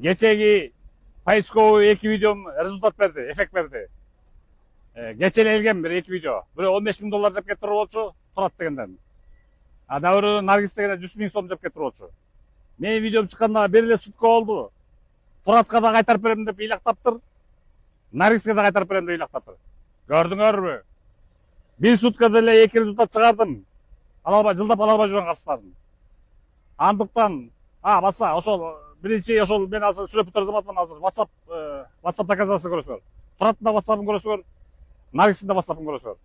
Geçegi поисковый 2 videom результат берди, эффект берди. Кечелелген bir 2 video. Бирөө 15 000 доллар жеп кетип болчу, турат дегенден. Ада бирөө Наргиз дегенде 100 000 сом жеп кетип болчу. Менин видеом чыкканда бир эле сутка болду. Туратка да кайтарып берем деп ыйлактаптыр. Наргизге да кайтарып берем деп ыйлактаптыр. Көрдүңөрбү? Bir sutkada эле 2 результат чыгардым. Жылдап ала албай жүргөн касыптарын. Андыктан, баса, ошол биринчи ошол мен азыр сүйлөп турар заматман азыр WhatsApp доказательство көрөсүңөр. Тураттын да WhatsApp-ын көрөсүңөр, Наргиздин да WhatsApp-ын көрөсүңөр.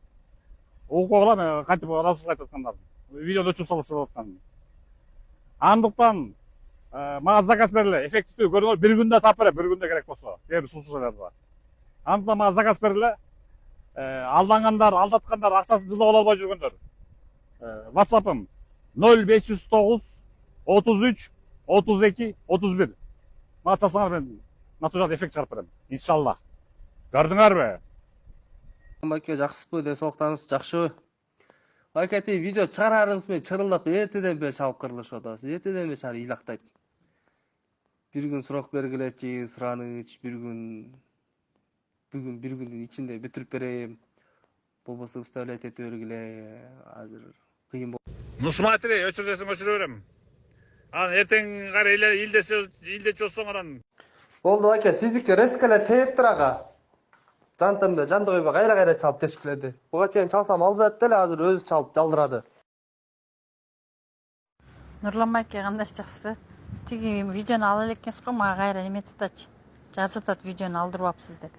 Окуп алам, кантип ыраазычылык айтып аткандарын. Видеода өчүп салып атканын. Андыктан мага заказ бериле, эффективдүү көрүңөр, бир күндө таап берем, бир күндө керек болсо, кээ бир суусуяларда. Андыктан мага заказ бериле. Алдангандар, алдаткандар, акчасын жылдап ала албай жүргөндөр. WhatsApp-ым 0509 33 32 31. Мага чалсаңар мен натужат эффект чыгарып берем. Иншалла. Көрдүңөрбү? Аке жакшысызбы деп соктаңыз, жакшыбы? Аке видео чыгарарыңыз менен чырылдап эртеден бери чалып кырылышып атабыз. Эртеден бери чалып ыйлактайт. Bir gün сурак бергилечи, сураныч, бүгүн bir күндүн ичинде бүтүрүп берем. Болбосо выставлять этип бергиле. Азыр кыйын болот. Ну смотри, өчүрөсүң өчүрө берем. Анан эртең кара илдечи болсоң анан. Болду аке, сиздики рескеле тептир ага. Жантымды жанды койбой кайра чалып тешкиледи. Буга чейин чалсам албайт деле, азыр өзү чалып жалдырады. Нурлан аке, кандай жакшысызбы? Тиги видеону ала элекенсиз го, мага кайра эметип атат. Жазып атат, видеону алдырбапсыз деп.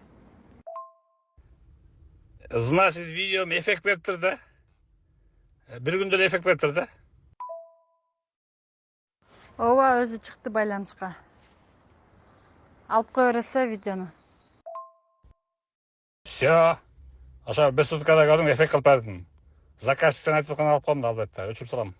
Значит, видеом эффект бериптир да. Bir күндө эле эффект бериптир да. Ооба, өзү чыкты байланышка. Алып кое берсе видеону. Все. Ошо 5 суткада көрдүң, эффект кылып бердим. Заказчиктен айтып аткан алып коем да албетте. Өчүп салам.